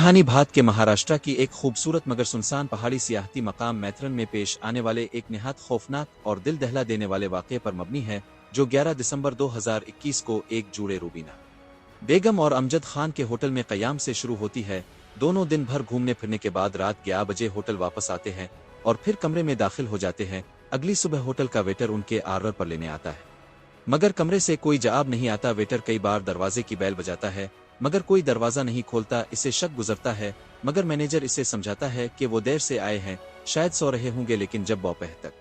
कहानी भारत के महाराष्ट्र की एक खूबसूरत मगर सुनसान पहाड़ी सियाहती मकाम मैथरन में पेश आने वाले एक निहायत खौफनाक और दिल दहला देने वाले वाक़े पर मबनी है, जो 11 दिसंबर 2021 को एक जूड़े रूबीना बेगम और अमजद खान के होटल में क़याम से शुरू होती है। दोनों दिन भर घूमने फिरने के बाद रात 11 बजे होटल वापस आते हैं और फिर कमरे में दाखिल हो जाते हैं। अगली सुबह होटल का वेटर उनके आर्डर पर लेने आता है, मगर कमरे से कोई जवाब नहीं आता। वेटर कई बार दरवाजे की बेल बजाता है, मगर कोई दरवाजा नहीं खोलता। इसे शक गुजरता है, मगर मैनेजर इसे समझाता है कि वो देर से आए हैं, शायद सो रहे होंगे। लेकिन जब दोपहर तक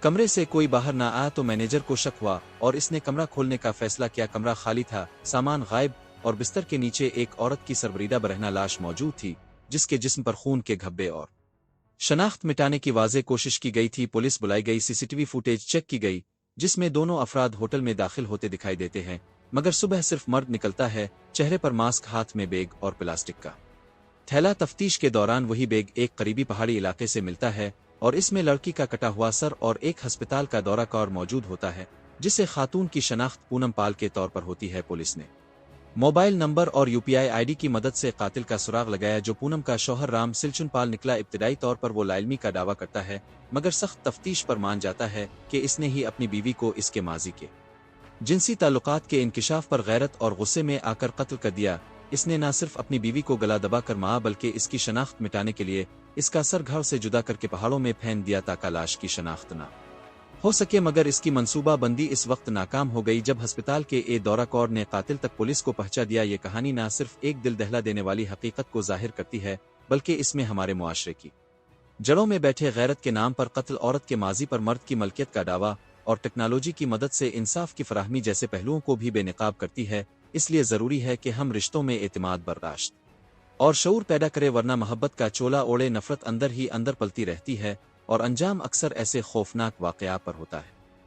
कमरे से कोई बाहर ना आया तो मैनेजर को शक हुआ और इसने कमरा खोलने का फैसला किया। कमरा खाली था, सामान गायब और बिस्तर के नीचे एक औरत की सरबरीदा बरहना लाश मौजूद थी, जिसके जिस्म पर खून के धब्बे और शनाख्त मिटाने की वाज़ेह कोशिश की गई थी। पुलिस बुलाई गई, सीसीटीवी फुटेज चेक की गई, जिसमें दोनों अफराद होटल में दाखिल होते दिखाई देते हैं, मगर सुबह सिर्फ मर्द निकलता है, चेहरे पर मास्क, हाथ में बैग और प्लास्टिक का थैला। तफ्तीश के दौरान वही बैग एक करीबी पहाड़ी इलाके से मिलता है और इसमें लड़की का कटा हुआ सर और एक अस्पताल का दौरा कार्ड मौजूद होता है, जिससे खातून की शनाख्त पूनम पाल के तौर पर होती है। पुलिस ने मोबाइल नंबर और यूपीआई आईडी की मदद से कातिल का सुराग लगाया, जो पूनम का शौहर राम सिलचुन पाल निकला। इब्तिदाई तौर पर वो लाइलमी का दावा करता है, मगर सख्त तफ्तीश पर मान जाता है कि इसने ही अपनी बीवी को इसके माजी के जिनसी ताल्लुकात के इंकिशाफ पर गैरत और गुस्से में आकर कत्ल कर दिया। इसने न सिर्फ अपनी बीवी को गला दबा कर मारा, बल्कि इसकी शनाख्त मिटाने के लिए इसका सर घर से जुदा करके पहाड़ों में फेंक दिया ताकि लाश की शनाख्त न हो सके। मगर इसकी मंसूबा बंदी इस वक्त नाकाम हो गई जब अस्पताल के दौरा कौर ने कातिल तक पुलिस को पहुंचा दिया। ये कहानी न सिर्फ एक दिल दहला देने वाली हकीकत को जाहिर करती है, बल्कि इसमें हमारे मुआशरे की जड़ों में बैठे गैरत के नाम पर कत्ल, औरत के माजी पर मर्द की मलकियत का दावा और टेक्नोलॉजी की मदद से इंसाफ की फराहमी जैसे पहलुओं को भी बेनकाब करती है। इसलिए ज़रूरी है कि हम रिश्तों में एतमाद, बर्दाश्त और शऊर पैदा करें, वरना मोहब्बत का चोला ओढ़े नफरत अंदर ही अंदर पलती रहती है और अंजाम अक्सर ऐसे खौफनाक वाक़यात पर होता है।